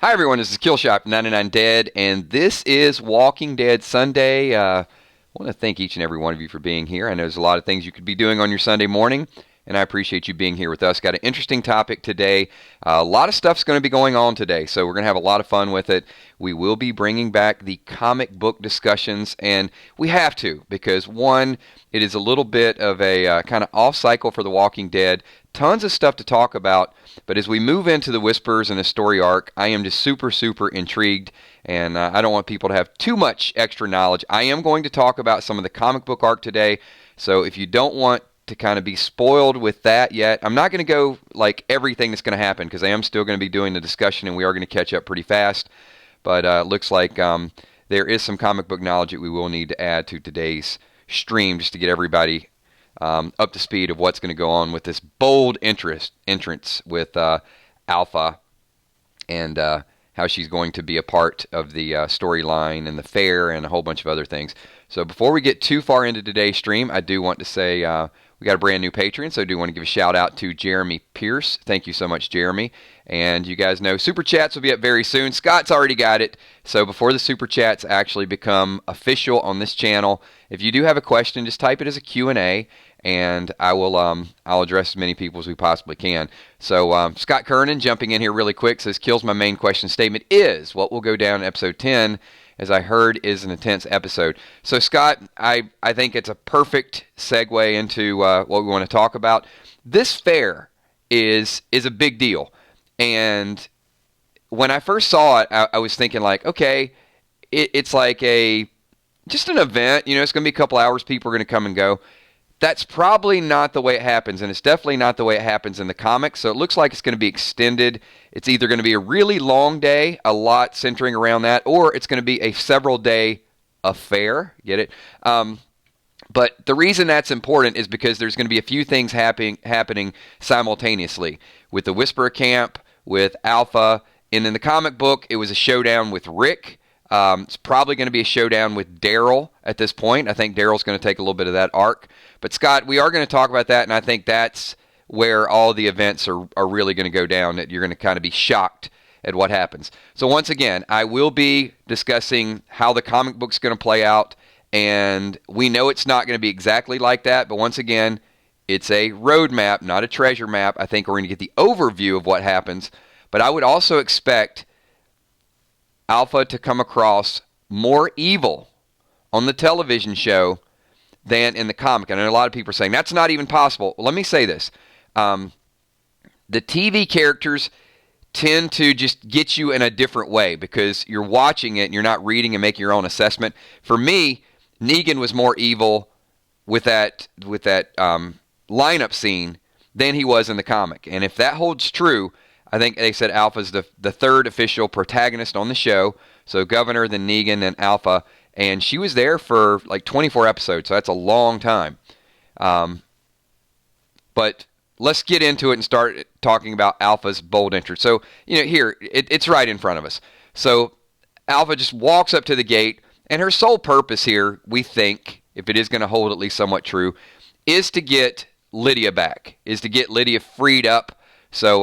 Hi everyone, this is Killshot 99 Dead, and this is Walking Dead Sunday. I want to thank each and every one of you for being here. I know there's a lot of things you could be doing on your Sunday morning, and I appreciate you being here with us. Got an interesting topic today. A lot of stuff's going to be going on today, so we're going to have a lot of fun with it. We will be bringing back the comic book discussions, and we have to because one, it is a little bit of a kind of off cycle for The Walking Dead. Tons of stuff to talk about, but as we move into the Whispers and the story arc, I am just super intrigued, and I don't want people to have too much extra knowledge. I am going to talk about some of the comic book arc today, so if you don't want to kind of be spoiled with that yet, I'm not going to go like everything that's going to happen, because I am still going to be doing the discussion, and we are going to catch up pretty fast, but it looks like there is some comic book knowledge that we will need to add to today's stream just to get everybody up to speed of what's going to go on with this bold entrance with Alpha and how she's going to be a part of the storyline and the fair and a whole bunch of other things. So before we get too far into today's stream, I do want to say we got a brand new Patreon, so I do want to give a shout out to Jeremy Pierce. Thank you so much, Jeremy. And you guys know Super Chats will be up very soon. Scott's already got it. So before the Super Chats actually become official on this channel, if you do have a question, just type it as a Q&A, and I will I'll address as many people as we possibly can. So Scott Kernan jumping in here really quick says, "Kills my main question statement is what will go down in episode 10, as I heard is an intense episode." So Scott, I think it's a perfect segue into what we want to talk about. This fair is a big deal, and when I first saw it, I was thinking like, okay, it's like just an event. You know, it's going to be a couple hours. People are going to come and go. That's probably not the way it happens, and it's definitely not the way it happens in the comics, so it looks like it's going to be extended. It's either going to be a really long day, a lot centering around that, or it's going to be a several-day affair. Get it? But the reason that's important is because there's going to be a few things happening simultaneously. With the Whisperer camp, with Alpha, and in the comic book, it was a showdown with Rick. It's probably going to be a showdown with Daryl at this point. I think Daryl's going to take a little bit of that arc. But Scott, we are going to talk about that, and I think that's where all the events are really going to go down, that you're going to kind of be shocked at what happens. So once again, I will be discussing how the comic book's going to play out, and we know it's not going to be exactly like that, but once again, it's a roadmap, not a treasure map. I think we're going to get the overview of what happens, but I would also expect Alpha to come across more evil on the television show than in the comic. And I know a lot of people are saying that's not even possible. Well, let me say this. The TV characters tend to just get you in a different way because you're watching it and you're not reading and making your own assessment. For me, Negan was more evil with that lineup scene than he was in the comic. And if that holds true, I think they said Alpha's the third official protagonist on the show. So Governor, then Negan, then Alpha. And she was there for like 24 episodes, so that's a long time. But let's get into it and start talking about Alpha's bold entrance. So, you know, here, it's right in front of us. So Alpha just walks up to the gate, and her sole purpose here, we think, if it is going to hold at least somewhat true, is to get Lydia back, is to get Lydia freed up. So,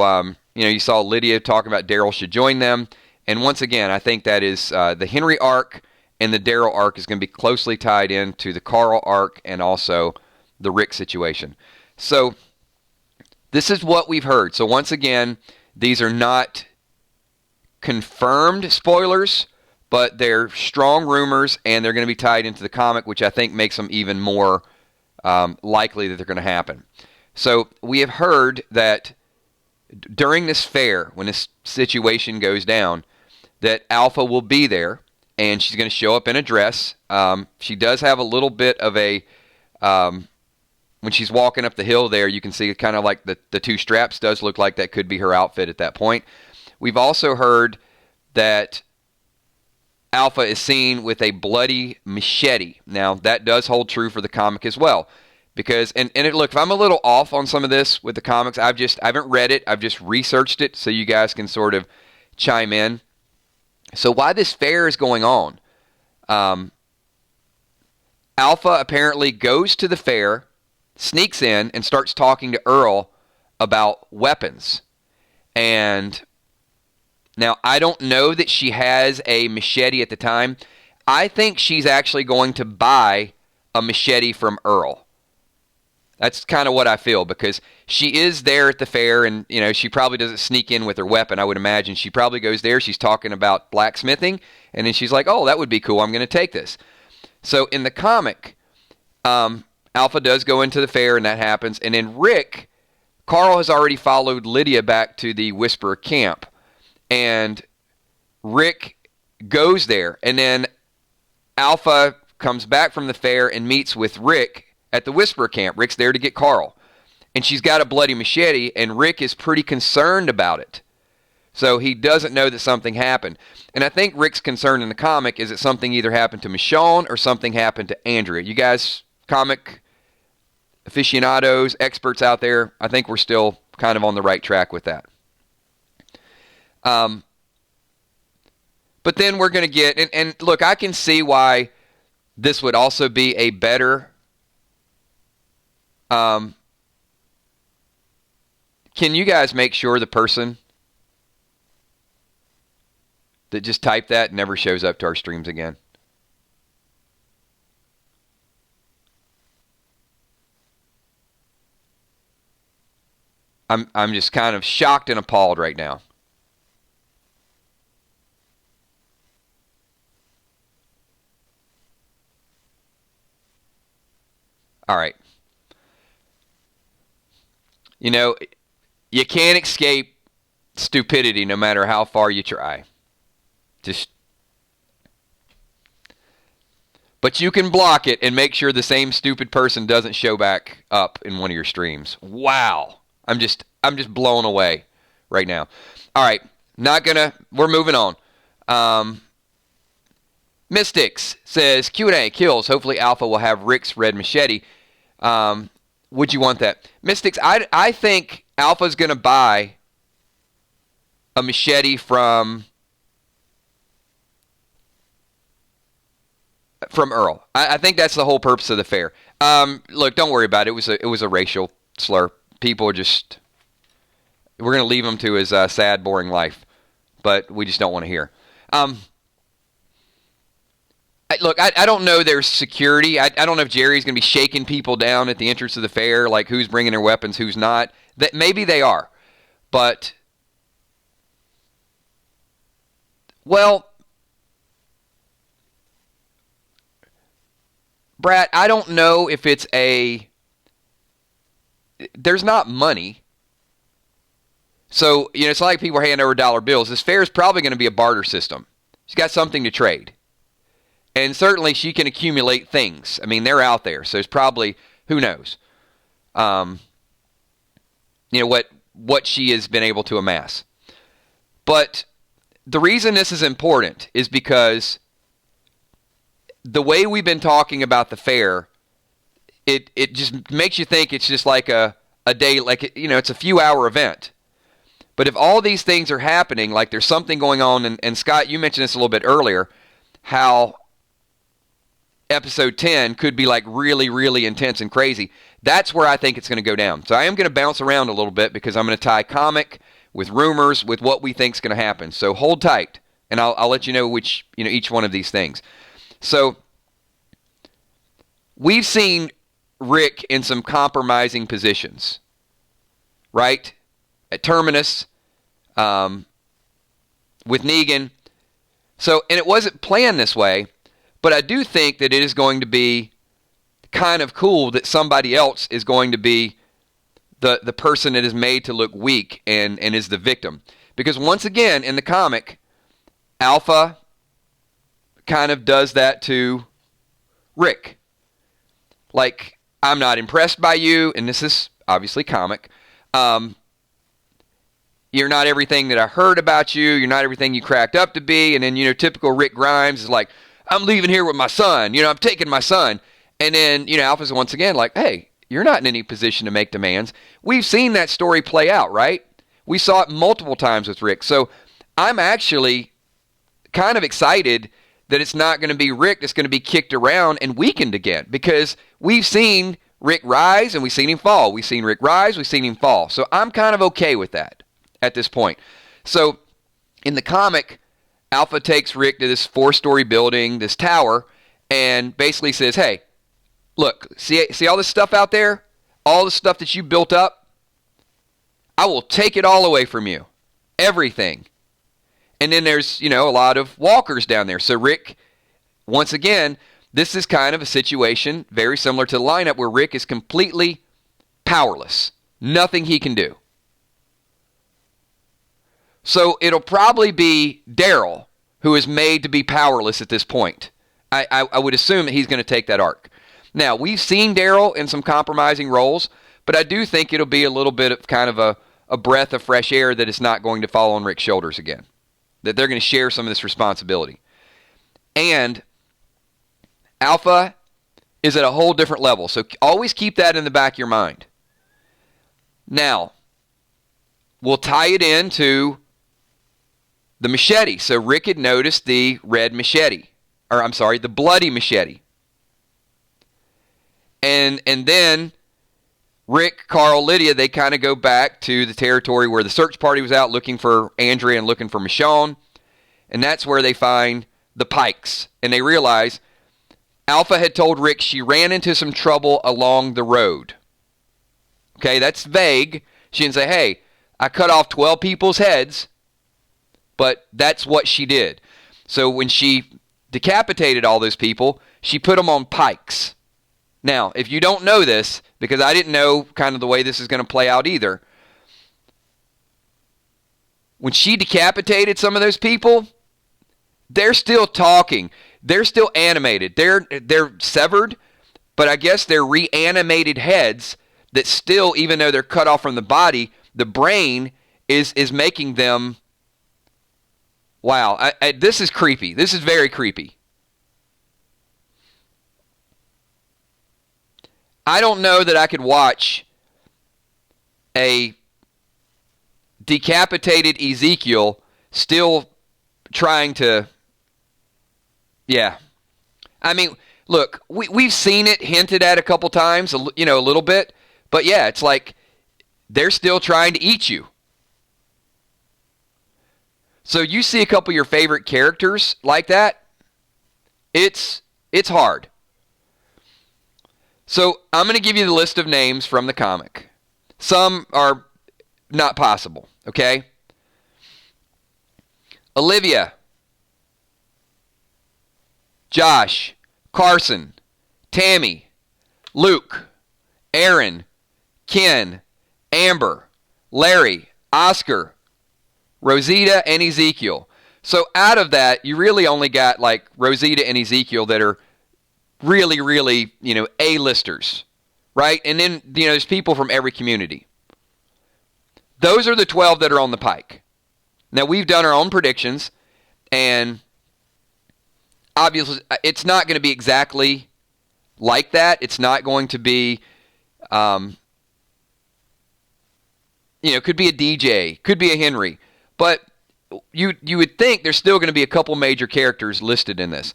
you know, you saw Lydia talking about Daryl should join them. And once again, I think that is the Henry arc and the Daryl arc is going to be closely tied into the Carl arc and also the Rick situation. So this is what we've heard. So once again, these are not confirmed spoilers, but they're strong rumors, and they're going to be tied into the comic, which I think makes them even more likely that they're going to happen. So we have heard that during this fair, when this situation goes down, that Alpha will be there, and she's going to show up in a dress. She does have a little bit of a, when she's walking up the hill there, you can see kind of like the two straps does look like that could be her outfit at that point. We've also heard that Alpha is seen with a bloody machete. Now, that does hold true for the comic as well. Because, look, if I'm a little off on some of this with the comics, I haven't read it, I've just researched it so you guys can sort of chime in. So why this fair is going on, Alpha apparently goes to the fair, sneaks in, and starts talking to Earl about weapons. And Now, I don't know that she has a machete at the time. I think she's actually going to buy a machete from Earl. That's kind of what I feel, because she is there at the fair, and she probably doesn't sneak in with her weapon. I would imagine she probably goes there. She's talking about blacksmithing, and then she's like, "Oh, that would be cool. I'm going to take this." So in the comic, Alpha does go into the fair, and that happens. And then Carl has already followed Lydia back to the Whisperer camp, and Rick goes there, and then Alpha comes back from the fair and meets with Rick at the Whisperer camp. Rick's there to get Carl, and she's got a bloody machete, and Rick is pretty concerned about it. So he doesn't know that something happened. And I think Rick's concern in the comic is that something either happened to Michonne or something happened to Andrea. You guys, comic aficionados, experts out there, I think we're still kind of on the right track with that. But then we're going to get, and look, I can see why this would also be a better, can you guys make sure the person that just typed that never shows up to our streams again? I'm just kind of shocked and appalled right now. All right. You can't escape stupidity no matter how far you try. But you can block it and make sure the same stupid person doesn't show back up in one of your streams. Wow. I'm just blown away right now. All right. We're moving on. Mystics says, Q&A kills. Hopefully Alpha will have Rick's red machete. Would you want that? Mystics, I think Alpha's going to buy a machete from Earl. I think that's the whole purpose of the fair. Look, don't worry about it. It was a racial slur. People are just, we're going to leave him to his sad, boring life. But we just don't want to hear. Look, I don't know there's security. I don't know if Jerry's going to be shaking people down at the entrance of the fair, like who's bringing their weapons, who's not. That maybe they are. But, well, Brad, I don't know if it's there's not money. So, it's like people are handing over dollar bills. This fair is probably going to be a barter system. She's got something to trade. And certainly she can accumulate things. I mean, they're out there. So it's probably, who knows, what she has been able to amass. But the reason this is important is because the way we've been talking about the fair, it just makes you think it's just like a day, like, it's a few hour event. But if all these things are happening, like there's something going on, and Scott, you mentioned this a little bit earlier, how episode 10 could be like really, really intense and crazy. That's where I think it's going to go down. So I am going to bounce around a little bit because I'm going to tie comic with rumors with what we think is going to happen. So hold tight, and I'll let you know which, each one of these things. So we've seen Rick in some compromising positions, right? At Terminus, with Negan. So, and it wasn't planned this way, but I do think that it is going to be kind of cool that somebody else is going to be the person that is made to look weak and is the victim. Because once again, in the comic, Alpha kind of does that to Rick. Like, I'm not impressed by you, and this is obviously comic. You're not everything that I heard about you. You're not everything you cracked up to be. And then, typical Rick Grimes is like, I'm leaving here with my son. I'm taking my son. And then, Alpha's once again like, hey, you're not in any position to make demands. We've seen that story play out, right? We saw it multiple times with Rick. So I'm actually kind of excited that it's not going to be Rick that's going to be kicked around and weakened again, because we've seen Rick rise and we've seen him fall. We've seen Rick rise, we've seen him fall. So I'm kind of okay with that at this point. So In the comic, Alpha takes Rick to this 4-story building, this tower, and basically says, hey, look, see all this stuff out there? All the stuff that you built up? I will take it all away from you. Everything. And then there's, a lot of walkers down there. So Rick, once again, this is kind of a situation very similar to the lineup where Rick is completely powerless. Nothing he can do. So it'll probably be Daryl who is made to be powerless at this point. I would assume that he's going to take that arc. Now, we've seen Daryl in some compromising roles, but I do think it'll be a little bit of kind of a breath of fresh air that is not going to fall on Rick's shoulders again. That they're going to share some of this responsibility. And Alpha is at a whole different level. So always keep that in the back of your mind. Now, we'll tie it into the machete. So Rick had noticed the red machete. The bloody machete. And then Rick, Carl, Lydia, they kind of go back to the territory where the search party was out looking for Andrea and looking for Michonne. And that's where they find the Pikes. And they realize Alpha had told Rick she ran into some trouble along the road. Okay, that's vague. She didn't say, hey, I cut off 12 people's heads, but that's what she did. So when she decapitated all those people, she put them on pikes. Now, if you don't know this, because I didn't know kind of the way this is going to play out either, when she decapitated some of those people, they're still talking. They're still animated. They're severed, but I guess they're reanimated heads that still, even though they're cut off from the body, the brain is making them. Wow, this is creepy. This is very creepy. I don't know that I could watch a decapitated Ezekiel still trying to. Yeah. I mean, look, we've seen it hinted at a couple times, a little bit. But yeah, it's like they're still trying to eat you. So you see a couple of your favorite characters like that, it's hard. So I'm going to give you the list of names from the comic. Some are not possible, okay? Olivia, Josh, Carson, Tammy, Luke, Aaron, Ken, Amber, Larry, Oscar, Rosita, and Ezekiel. So out of that, you really only got like Rosita and Ezekiel that are really, really, A-listers, right? And then, there's people from every community. Those are the 12 that are on the pike. Now, we've done our own predictions, and obviously, it's not going to be exactly like that. It's not going to be, could be a DJ, could be a Henry. But you would think there's still going to be a couple major characters listed in this.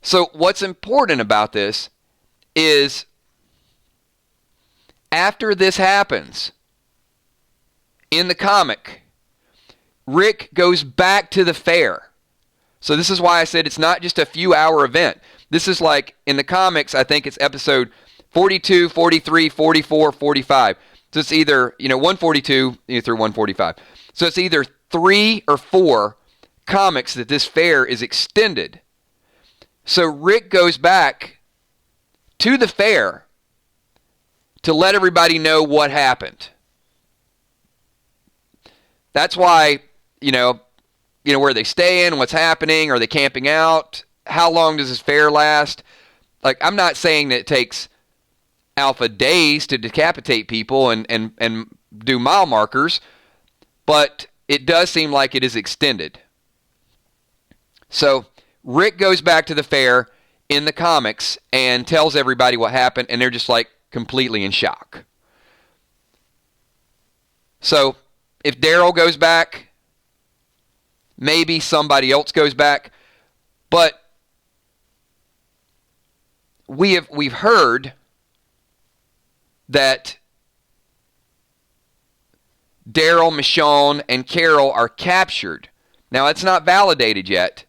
So what's important about this is after this happens in the comic, Rick goes back to the fair. So this is why I said it's not just a few-hour event. This is like, in the comics, I think it's episode 42, 43, 44, 45. So it's either, 142 through 145. So it's either 3 or 4 comics that this fair is extended. So Rick goes back to the fair to let everybody know what happened. That's why, where they stay in, what's happening, are they camping out, how long does this fair last? Like, I'm not saying that it takes Alpha days to decapitate people and do mile markers, but it does seem like it is extended. So Rick goes back to the fair in the comics and tells everybody what happened, and they're just like completely in shock. So if Daryl goes back, maybe somebody else goes back, but we've heard that Daryl, Michonne, and Carol are captured. Now, it's not validated yet.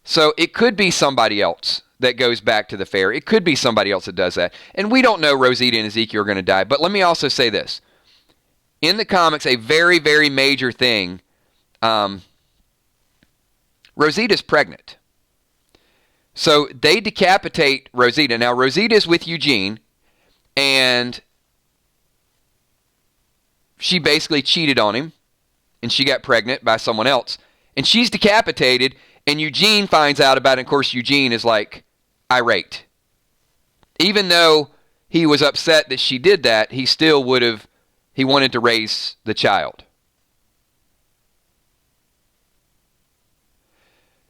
So it could be somebody else that goes back to the fair. It could be somebody else that does that. And we don't know Rosita and Ezekiel are going to die. But let me also say this. In the comics, a very, very major thing, Rosita's pregnant. So they decapitate Rosita. Now, Rosita's with Eugene, and she basically cheated on him, and she got pregnant by someone else. And she's decapitated, and Eugene finds out about it. And of course, Eugene is like irate. Even though he was upset that she did that, he still he wanted to raise the child.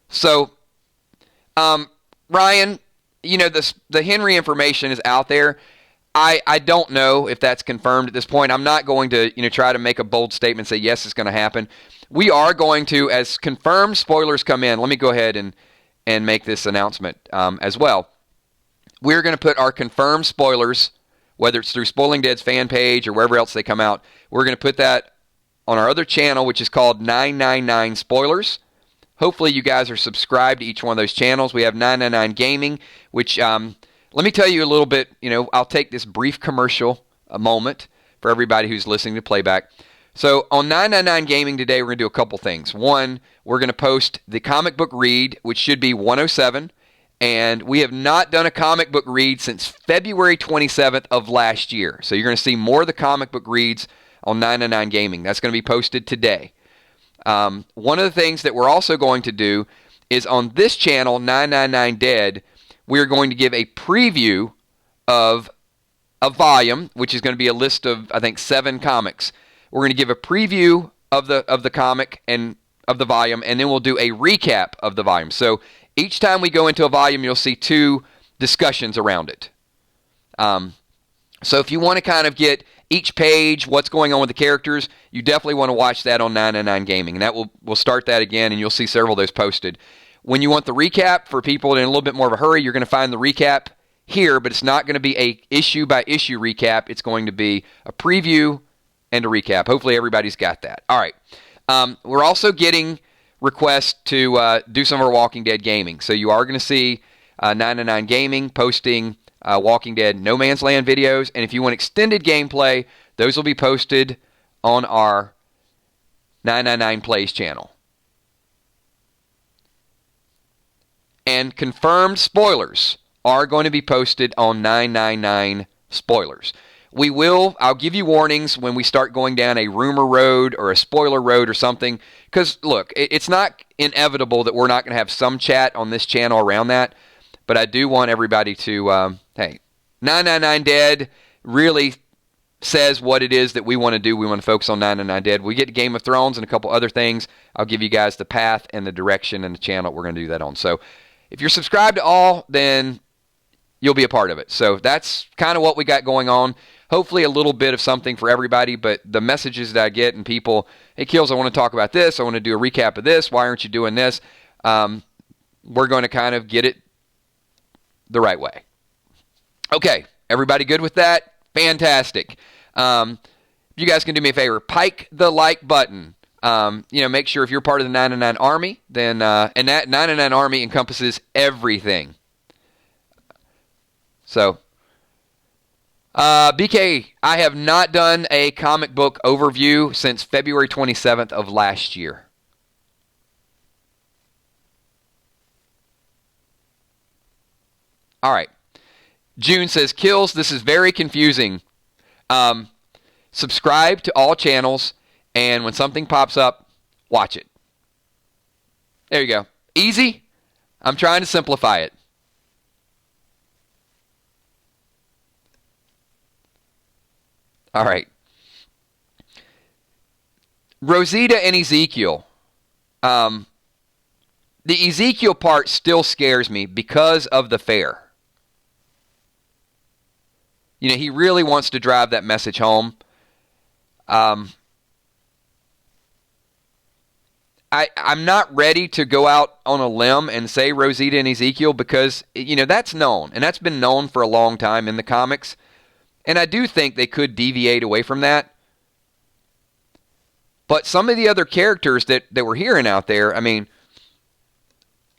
So, Ryan, the Henry information is out there. I don't know if that's confirmed at this point. I'm not going to try to make a bold statement and say yes, it's going to happen. We are going to, as confirmed spoilers come in, let me go ahead and make this announcement as well. We're going to put our confirmed spoilers, whether it's through Spoiling Dead's fan page or wherever else they come out, we're going to put that on our other channel, which is called 999 Spoilers. Hopefully you guys are subscribed to each one of those channels. We have 999 Gaming, which, let me tell you a little bit, I'll take this brief commercial a moment for everybody who's listening to playback. So on 999 Gaming today, we're going to do a couple things. One, we're going to post the comic book read, which should be 107. And we have not done a comic book read since February 27th of last year. So you're going to see more of the comic book reads on 999 Gaming. That's going to be posted today. One of the things that we're also going to do is on this channel, 999 Dead, we're going to give a preview of a volume, which is going to be a list of, I think, 7 comics. We're going to give a preview of the comic and of the volume, and then we'll do a recap of the volume. So each time we go into a volume, you'll see 2 discussions around it. So if you want to kind of get each page, what's going on with the characters, you definitely want to watch that on 999 Gaming. And that we'll start that again, and you'll see several of those posted. When you want the recap for people in a little bit more of a hurry, you're going to find the recap here, but it's not going to be a issue-by-issue recap. It's going to be a preview and a recap. Hopefully everybody's got that. All right. We're also getting requests to do some of our Walking Dead gaming. So you are going to see 999 Gaming posting Walking Dead No Man's Land videos. And if you want extended gameplay, those will be posted on our 999 Plays channel. And confirmed spoilers are going to be posted on 999 Spoilers. I'll give you warnings when we start going down a rumor road or a spoiler road or something. Because, look, it's not inevitable that we're not going to have some chat on this channel around that. But I do want everybody to, hey, 999 Dead really says what it is that we want to do. We want to focus on 999 Dead. We get to Game of Thrones and a couple other things. I'll give you guys the path and the direction and the channel we're going to do that on. So if you're subscribed to all, then you'll be a part of it. So that's kind of what we got going on. Hopefully a little bit of something for everybody, but the messages that I get and people, hey, Kills, I want to talk about this. I want to do a recap of this. Why aren't you doing this? We're going to kind of get it the right way. Okay, everybody good with that? Fantastic. You guys can do me a favor. Pike the like button. Make sure if you're part of the 999 Army, then and that 999 Army encompasses everything. So, BK, I have not done a comic book overview since February 27th of last year. All right. June says, Kills, this is very confusing. Subscribe to all channels, and when something pops up, watch it. There you go. Easy. I'm trying to simplify it. All right. Rosita and Ezekiel. The Ezekiel part still scares me because of the fair. He really wants to drive that message home. I'm not ready to go out on a limb and say Rosita and Ezekiel because, that's known. And that's been known for a long time in the comics. And I do think they could deviate away from that. But some of the other characters that we're hearing out there, I mean,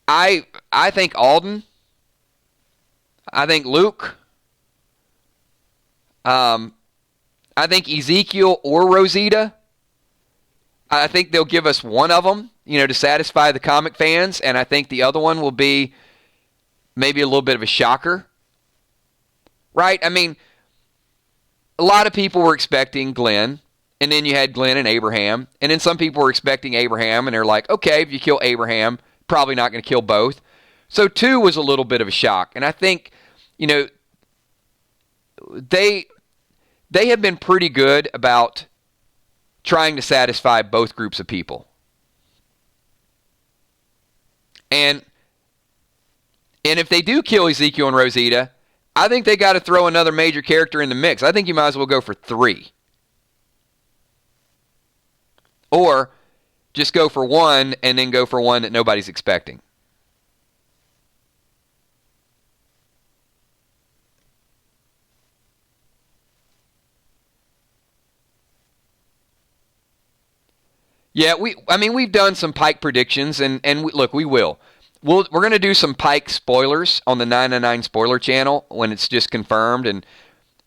I think Alden, I think Luke, I think Ezekiel or Rosita. I think they'll give us one of them, to satisfy the comic fans, and I think the other one will be maybe a little bit of a shocker. Right? I mean, a lot of people were expecting Glenn, and then you had Glenn and Abraham, and then some people were expecting Abraham, and they're like, okay, if you kill Abraham, probably not going to kill both. So 2 was a little bit of a shock, and I think, they have been pretty good about trying to satisfy both groups of people. And if they do kill Ezekiel and Rosita, I think they got to throw another major character in the mix. I think you might as well go for 3. Or just go for 1 and then go for one that nobody's expecting. Yeah, we've done some Pike predictions, and look, we will. We're going to do some Pike spoilers on the 999 spoiler channel when it's just confirmed, and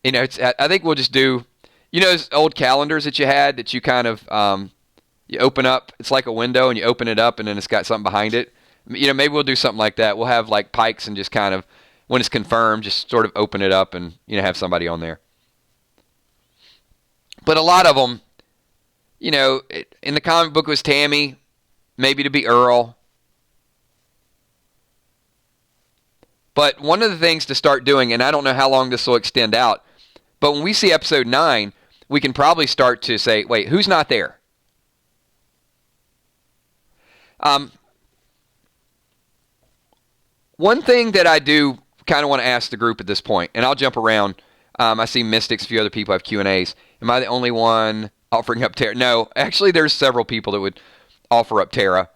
I think we'll just do, those old calendars that you had that you kind of you open up. It's like a window, and you open it up, and then it's got something behind it. Maybe we'll do something like that. We'll have like Pikes and just kind of, when it's confirmed, just sort of open it up and have somebody on there. But a lot of them, in the comic book was Tammy, maybe to be Earl. But one of the things to start doing, and I don't know how long this will extend out, but when we see episode 9, we can probably start to say, wait, who's not there? One thing that I do kind of want to ask the group at this point, and I'll jump around. I see Mystics, a few other people have Q&As. Am I the only one offering up Tara? No, actually there's several people that would offer up Tara.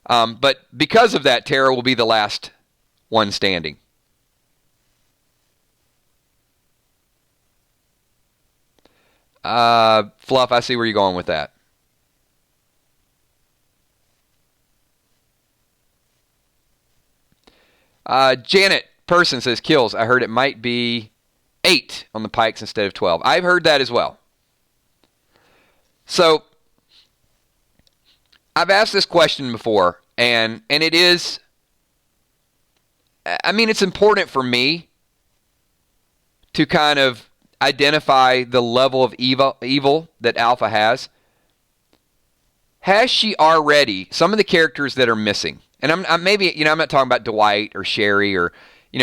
But because of that, Tara will be the last one standing. Fluff, I see where you're going with that. Janet Person says kills. I heard it might be 8 on the Pikes instead of 12. I've heard that as well. So, I've asked this question before, and it is, it's important for me to kind of identify the level of evil that Alpha has. Has she already, some of the characters that are missing, and I'm not talking about Dwight or Sherry or,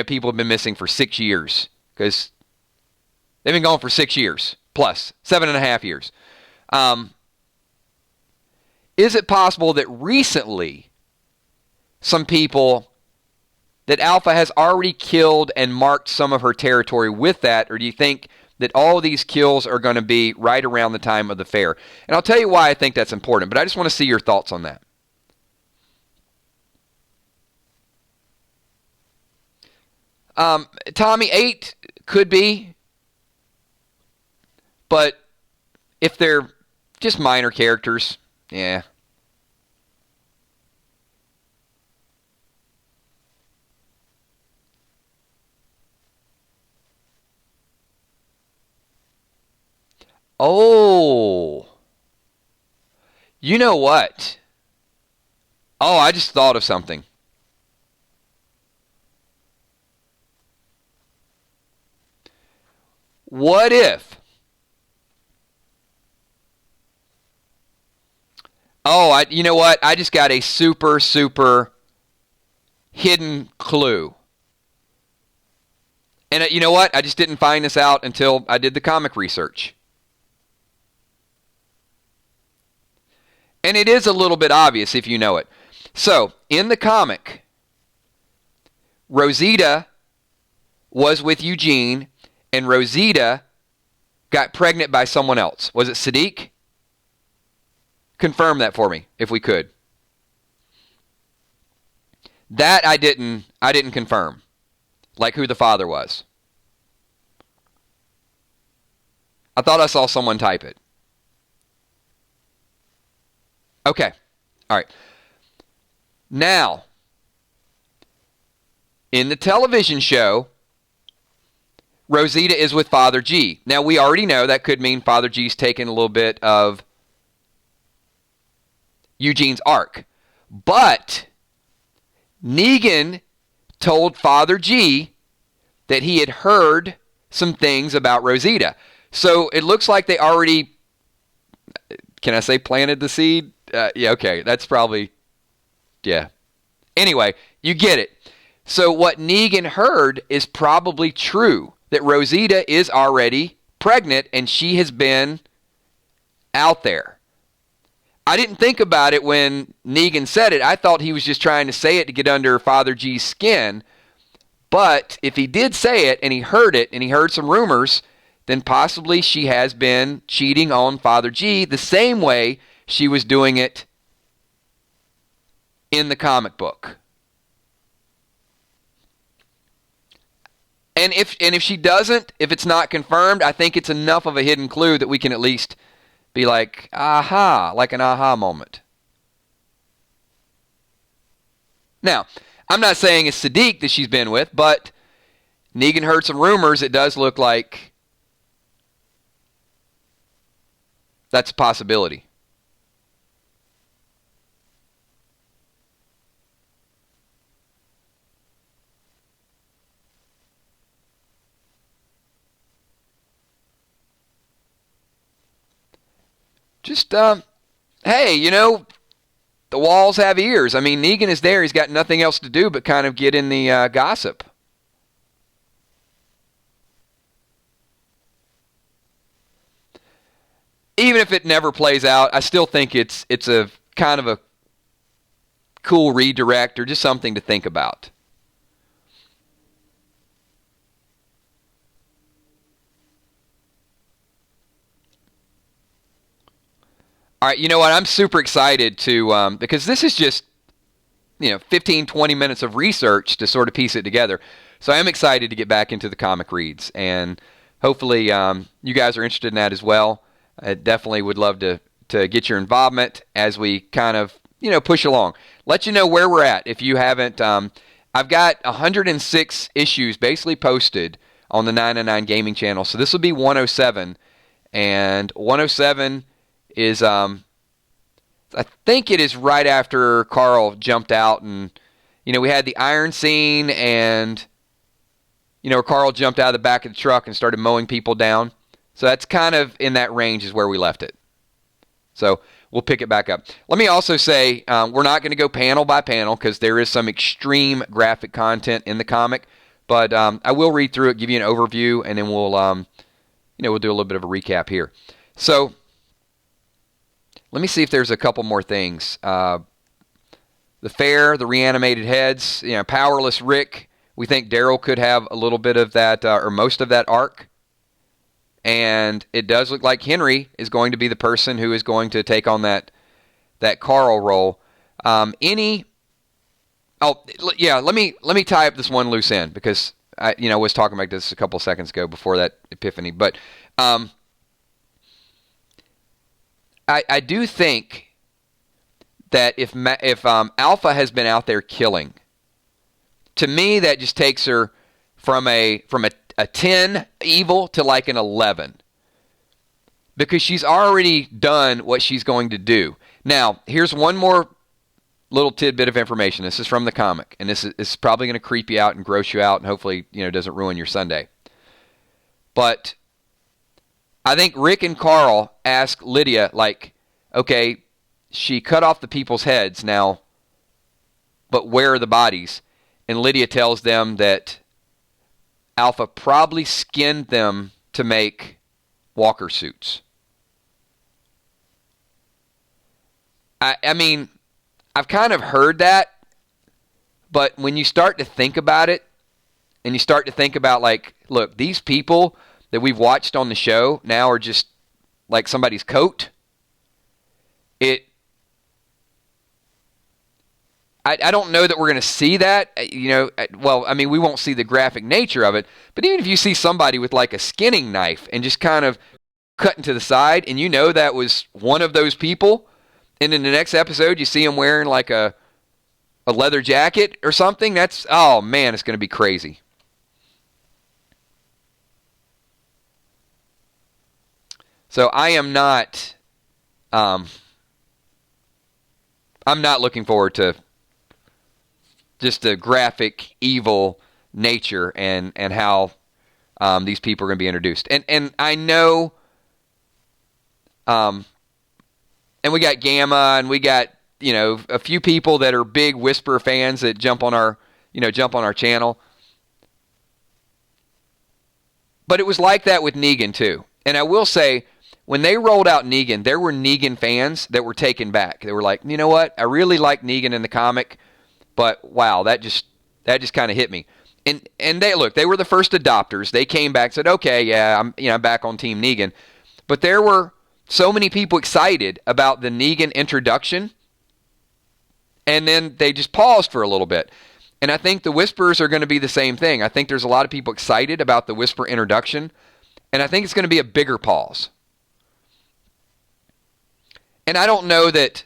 people have been missing for 6 years, because they've been gone for 6 years, plus 7.5 years. Is it possible that recently some people that Alpha has already killed and marked some of her territory with that, or do you think that all of these kills are going to be right around the time of the fair? And I'll tell you why I think that's important, but I just want to see your thoughts on that. Tommy, 8 could be, but if they're just minor characters, yeah. Oh. You know what? Oh, I just thought of something. What if? Oh, you know what? I just got a super, super hidden clue. And you know what? I just didn't find this out until I did the comic research. And it is a little bit obvious if you know it. So, in the comic, Rosita was with Eugene, and Rosita got pregnant by someone else. Was it Sadiq? Confirm that for me, if we could. That I didn't confirm, like who the father was. I thought I saw someone type it. Okay. All right. Now, in the television show, Rosita is with Father G. Now, we already know that could mean Father G's taken a little bit of Eugene's arc. But Negan told Father G that he had heard some things about Rosita. So it looks like they already, can I say planted the seed? Yeah, okay. That's probably, yeah. Anyway, you get it. So what Negan heard is probably true, that Rosita is already pregnant and she has been out there. I didn't think about it when Negan said it. I thought he was just trying to say it to get under Father G's skin. But if he did say it and he heard some rumors, then possibly she has been cheating on Father G the same way she was doing it in the comic book. And if she doesn't, if it's not confirmed, I think it's enough of a hidden clue that we can at least be like, aha, like an aha moment. Now, I'm not saying it's Sadiq that she's been with, but Negan heard some rumors. It does look like that's a possibility. Just, hey, the walls have ears. I mean, Negan is there. He's got nothing else to do but kind of get in the gossip. Even if it never plays out, I still think it's a kind of a cool redirect or just something to think about. All right, you know what? I'm super excited to, because this is just, 15, 20 minutes of research to sort of piece it together. So I am excited to get back into the comic reads, and hopefully you guys are interested in that as well. I definitely would love to get your involvement as we kind of, push along. Let you know where we're at. If you haven't, I've got 106 issues basically posted on the 999 Gaming channel. So this will be 107, and 107 is, I think it is right after Carl jumped out and, we had the iron scene and, Carl jumped out of the back of the truck and started mowing people down. So that's kind of in that range is where we left it. So we'll pick it back up. Let me also say, we're not going to go panel by panel because there is some extreme graphic content in the comic, but I will read through it, give you an overview, and then we'll, we'll do a little bit of a recap here. So let me see if there's a couple more things. The fair, the reanimated heads, powerless Rick. We think Daryl could have a little bit of that, or most of that arc. And it does look like Henry is going to be the person who is going to take on that Carl role. Let me tie up this one loose end because I was talking about this a couple seconds ago before that epiphany. But I do think that if Alpha has been out there killing, to me that just takes her from a 10 evil to like an 11, because she's already done what she's going to do. Now, here's one more little tidbit of information. This is from the comic, and this is probably going to creep you out and gross you out, and hopefully doesn't ruin your Sunday. But I think Rick and Carl ask Lydia, like, okay, she cut off the people's heads now, but where are the bodies? And Lydia tells them that Alpha probably skinned them to make walker suits. I mean, I've kind of heard that, but when you start to think about it, and you start to think about, like, look, these people that we've watched on the show now are just like somebody's coat. I don't know that we're going to see that, well, I mean, we won't see the graphic nature of it, but even if you see somebody with like a skinning knife and just kind of cutting to the side, and that was one of those people, And in the next episode, you see him wearing like a leather jacket or something. That's, oh man, it's going to be crazy. So I am not, I'm not looking forward to just the graphic evil nature and how these people are going to be introduced. And I know, and we got Gamma, and we got, a few people that are big Whisper fans that jump on our channel. But it was like that with Negan too. And I will say, when they rolled out Negan, there were Negan fans that were taken back. They were like, you know what? I really like Negan in the comic, but wow, that just kind of hit me. And they were the first adopters. They came back and said, okay, yeah, I'm back on Team Negan. But there were so many people excited about the Negan introduction, and then they just paused for a little bit. And I think the Whispers are going to be the same thing. I think there's a lot of people excited about the Whisper introduction, and I think it's going to be a bigger pause. And I don't know that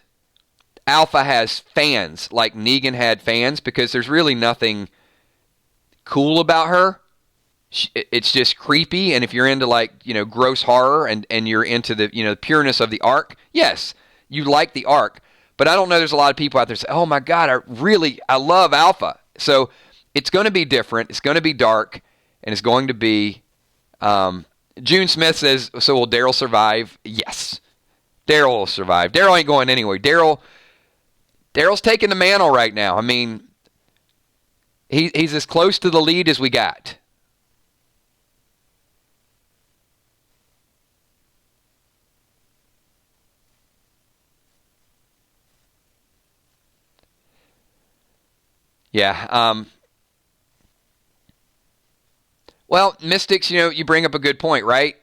Alpha has fans like Negan had fans, because there's really nothing cool about her. It's just creepy, and if you're into gross horror and you're into the pureness of the arc, yes, you like the arc. But I don't know, there's a lot of people out there say, oh my God, I love Alpha. So it's going to be different, it's going to be dark, and it's going to be, June Smith says, so will Daryl survive? Yes, Daryl will survive. Daryl ain't going anywhere. Daryl's taking the mantle right now. I mean, he's as close to the lead as we got. Yeah. Well, Mystics, you bring up a good point, right?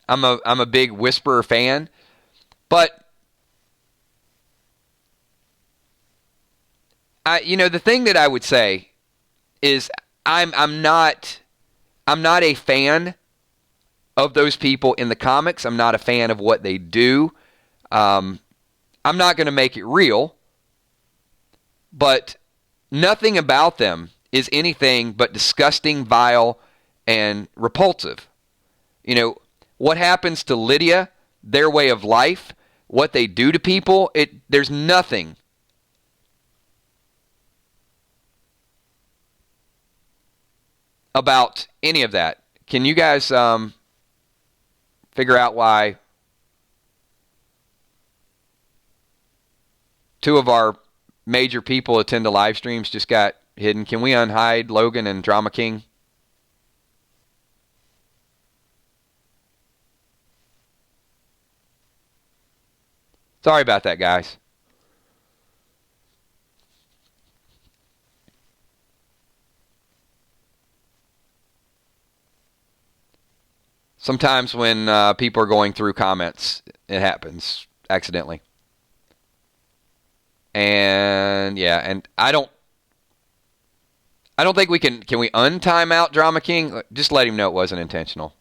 I'm a big Whisperer fan, but the thing that I would say is I'm not a fan of those people in the comics. I'm not a fan of what they do. I'm not going to make it real, but nothing about them is anything but disgusting, vile, and repulsive. What happens to Lydia, their way of life, what they do to people, there's nothing about any of that. Can you guys figure out why two of our major people attend to live streams just got hidden? Can we unhide Logan and Drama King? Sorry about that, guys. Sometimes when people are going through comments, it happens accidentally. And yeah, and I don't think we can we untime out Drama King? Just let him know it wasn't intentional.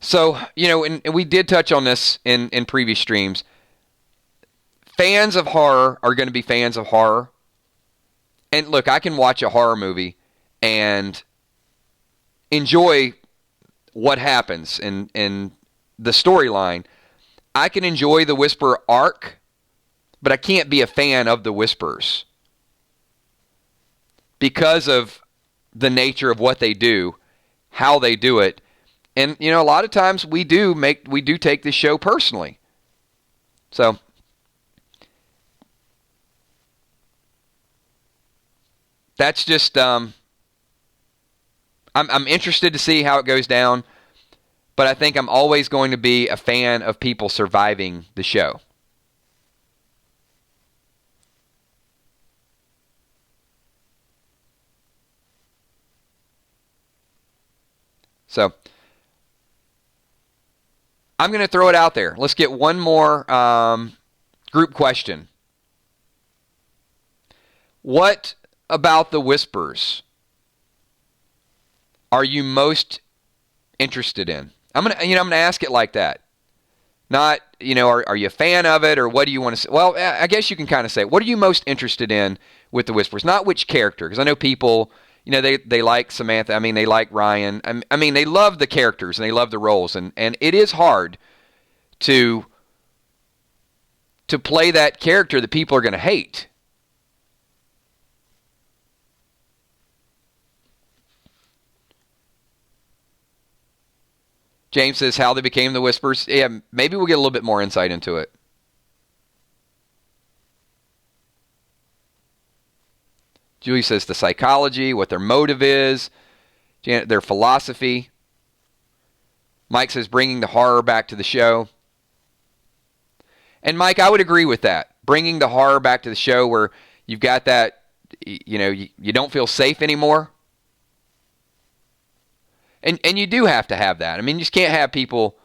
So, and we did touch on this in previous streams. Fans of horror are going to be fans of horror. And look, I can watch a horror movie and enjoy what happens in the storyline. I can enjoy the Whisperer arc, but I can't be a fan of the Whisperers because of the nature of what they do, how they do it. And a lot of times we do take this show personally. So that's just I'm interested to see how it goes down, but I think I'm always going to be a fan of people surviving the show. So I'm going to throw it out there. Let's get one more group question. What about the Whispers are you most interested in? I'm gonna ask it like that. Not, are you a fan of it, or what do you want to say? Well, I guess you can kind of say, what are you most interested in with the Whisperers? Not which character, because I know people, they like Samantha. I mean, they like Ryan. I mean, they love the characters and they love the roles, and it is hard to play that character that people are going to hate. James says how they became the Whispers. Yeah, maybe we'll get a little bit more insight into it. Julie says the psychology, what their motive is, their philosophy. Mike says bringing the horror back to the show. And Mike, I would agree with that. Bringing the horror back to the show where you've got that, you don't feel safe anymore. And you do have to have that. I mean, you just can't have people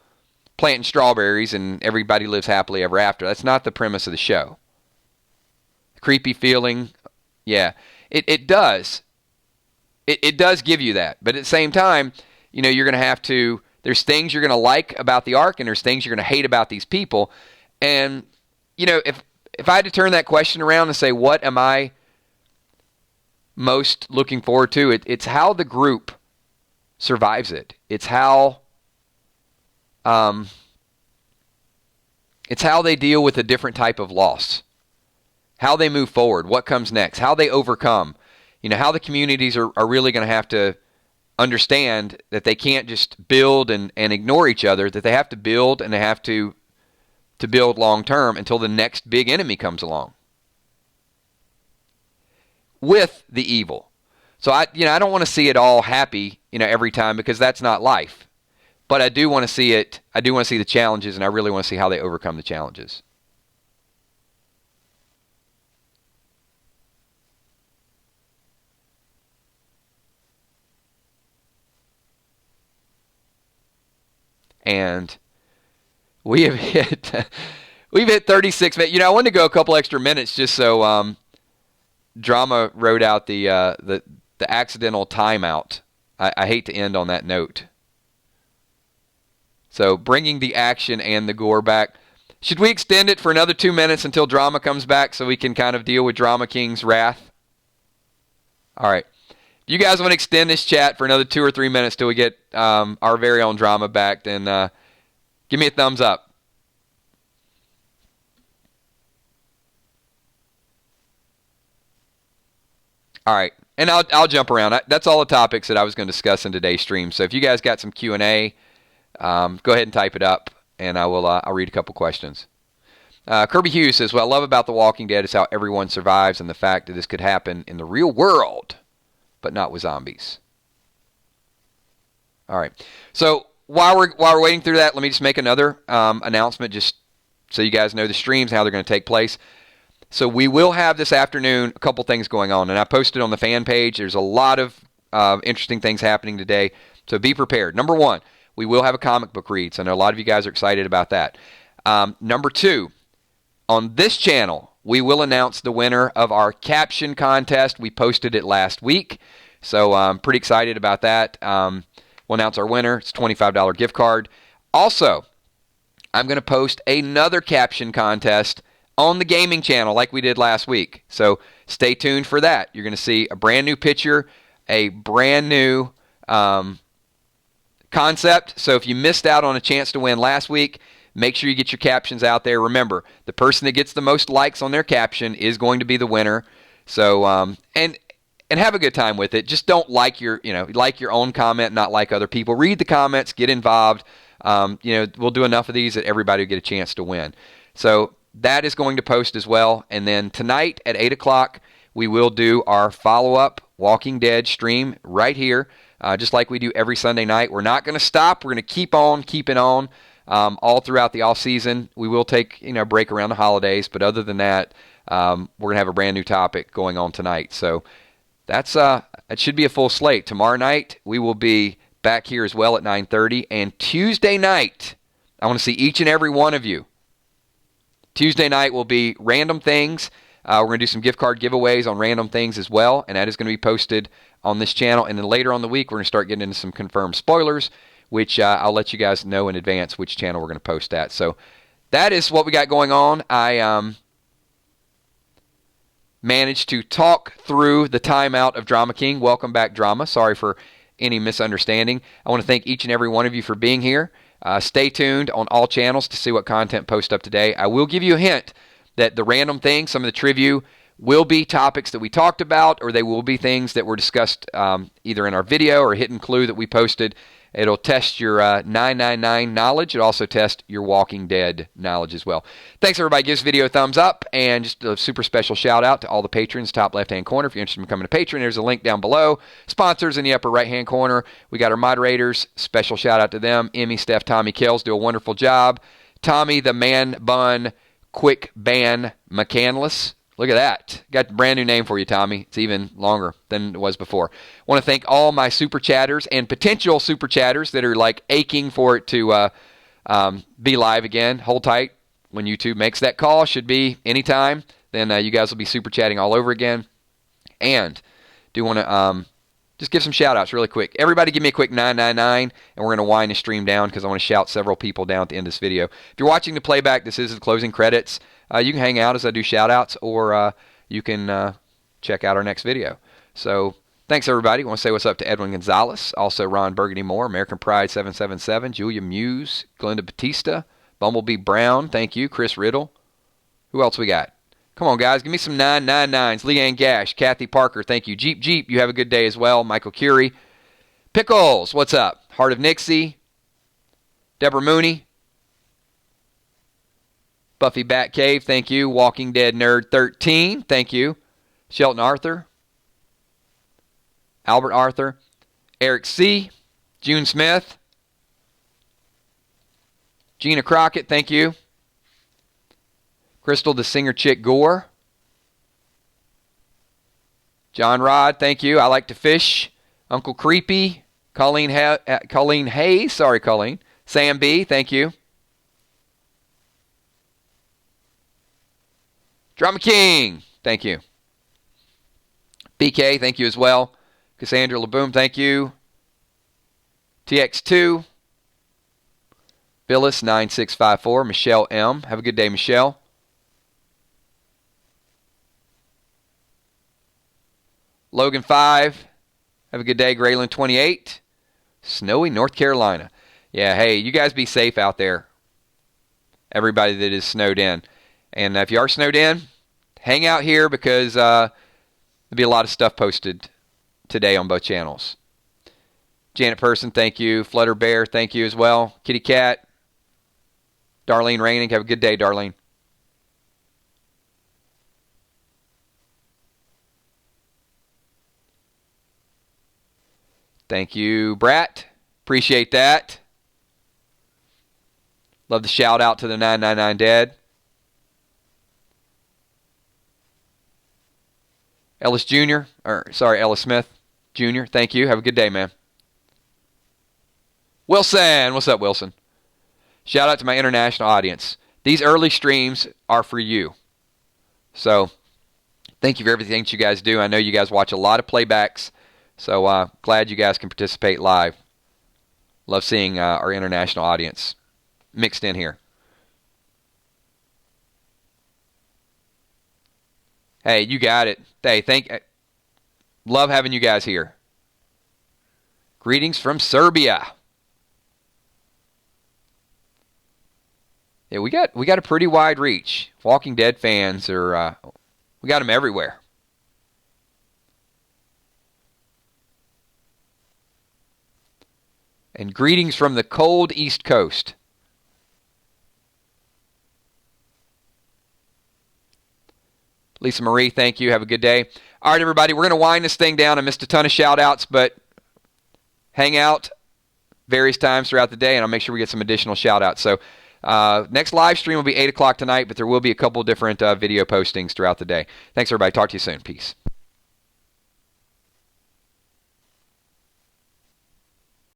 planting strawberries and everybody lives happily ever after. That's not the premise of the show. Creepy feeling, yeah. It does. It does give you that. But at the same time, you're going to have to, there's things you're going to like about the arc and there's things you're going to hate about these people. And, if I had to turn that question around and say, what am I most looking forward to? It's how the group survives it. It's how they deal with a different type of loss. How they move forward, what comes next, how they overcome. How the communities are really going to have to understand that they can't just build and ignore each other, that they have to build and they have to build long term until the next big enemy comes along. With the evil. So I don't want to see it all happy, every time, because that's not life. But I do want to see it. I do want to see the challenges, and I really want to see how they overcome the challenges. And we've hit 36 minutes. I wanted to go a couple extra minutes just so Drama wrote out the accidental timeout. I hate to end on that note. So bringing the action and the gore back. Should we extend it for another 2 minutes until Drama comes back so we can kind of deal with Drama King's wrath? All right. If you guys want to extend this chat for another 2 or 3 minutes till we get our very own Drama back, then give me a thumbs up. All right. And I'll jump around. That's all the topics that I was going to discuss in today's stream. So if you guys got some Q&A, go ahead and type it up, and I'll read a couple questions. Kirby Hughes says, what I love about The Walking Dead is how everyone survives and the fact that this could happen in the real world, but not with zombies. All right. So while we're waiting through that, let me just make another announcement just so you guys know the streams, how they're going to take place. So we will have this afternoon a couple things going on, and I posted on the fan page. There's a lot of interesting things happening today, so be prepared. Number one, we will have a comic book read, so I know a lot of you guys are excited about that. Number two, on this channel, we will announce the winner of our caption contest. We posted it last week, so I'm pretty excited about that. We'll announce our winner. It's a $25 gift card. Also, I'm going to post another caption contest on the gaming channel like we did last week. So stay tuned for that. You're going to see a brand new picture, a brand new concept. So if you missed out on a chance to win last week, make sure you get your captions out there. Remember, the person that gets the most likes on their caption is going to be the winner. So and have a good time with it. Just don't like your own comment, not like other people. Read the comments, get involved. We'll do enough of these that everybody will get a chance to win. So that is going to post as well. And then tonight at 8 o'clock, we will do our follow-up Walking Dead stream right here, just like we do every Sunday night. We're not going to stop. We're going to keep on keeping on all throughout the off-season. We will take a break around the holidays, but other than that, we're going to have a brand new topic going on tonight. So that's it should be a full slate. Tomorrow night, we will be back here as well at 9:30. And Tuesday night, I want to see each and every one of you. Tuesday night will be Random Things. We're going to do some gift card giveaways on Random Things as well, and that is going to be posted on this channel. And then later on the week, we're going to start getting into some confirmed spoilers. which I'll let you guys know in advance which channel we're going to post at. So that is what we got going on. I managed to talk through the timeout of Drama King. Welcome back, Drama. Sorry for any misunderstanding. I want to thank each and every one of you for being here. Stay tuned on all channels to see what content post up today. I will give you a hint that the random things, some of the trivia, will be topics that we talked about, or they will be things that were discussed either in our video or a hidden clue that we posted. It'll test your 999 knowledge. It'll also test your Walking Dead knowledge as well. Thanks, everybody. Give this video a thumbs up. And just a super special shout out to all the patrons, top left-hand corner. If you're interested in becoming a patron, there's a link down below. Sponsors in the upper right-hand corner. We got our moderators. Special shout out to them. Emmy, Steph, Tommy, Kells do a wonderful job. Tommy, the man bun quick ban McCandless. Look at that. Got a brand new name for you, Tommy. It's even longer than it was before. I want to thank all my super chatters and potential super chatters that are like aching for it to be live again. Hold tight. When YouTube makes that call, should be anytime, then you guys will be super chatting all over again. And do want to just give some shout outs really quick. Everybody give me a quick 999, and we're going to wind the stream down because I want to shout several people down at the end of this video. If you're watching the playback, this is the closing credits. You can hang out as I do shout-outs, or you can check out our next video. So thanks, everybody. I want to say what's up to Edwin Gonzalez, also Ron Burgundy Moore, American Pride 777, Julia Muse, Glenda Batista, Bumblebee Brown, thank you, Chris Riddle. Who else we got? Come on, guys. Give me some 999s. Leanne Gash, Kathy Parker, thank you. Jeep, you have a good day as well. Michael Curie. Pickles, what's up? Heart of Nixie, Deborah Mooney. Buffy Batcave, thank you. Walking Dead Nerd 13, thank you. Shelton Arthur. Albert Arthur. Eric C. June Smith. Gina Crockett, thank you. Crystal the Singer Chick Gore. John Rod, thank you. I Like to Fish. Uncle Creepy. Colleen Hayes, sorry Colleen. Sam B, thank you. Drama King, thank you. BK, thank you as well. Cassandra LeBoom, thank you. TX2. Phyllis 9654. Michelle M. Have a good day, Michelle. Logan 5. Have a good day, Graylin 28. Snowy, North Carolina. Yeah, hey, you guys be safe out there. Everybody that is snowed in. And if you are snowed in, hang out here because there'll be a lot of stuff posted today on both channels. Janet Person, thank you. Flutter Bear, thank you as well. Kitty Cat. Darlene Raining, have a good day, Darlene. Thank you, Brat. Appreciate that. Love the shout out to the 999 Dead. Ellis Smith Jr., thank you. Have a good day, man. Wilson, what's up, Wilson? Shout out to my international audience. These early streams are for you. So, thank you for everything that you guys do. I know you guys watch a lot of playbacks, so glad you guys can participate live. Love seeing our international audience mixed in here. Hey, you got it. Hey, love having you guys here. Greetings from Serbia. Yeah, we got a pretty wide reach. Walking Dead fans are we got them everywhere. And greetings from the cold East Coast. Lisa Marie, thank you. Have a good day. All right, everybody, we're going to wind this thing down. I missed a ton of shout-outs, but hang out various times throughout the day, and I'll make sure we get some additional shout-outs. So next live stream will be 8 o'clock tonight, but there will be a couple different video postings throughout the day. Thanks, everybody. Talk to you soon. Peace.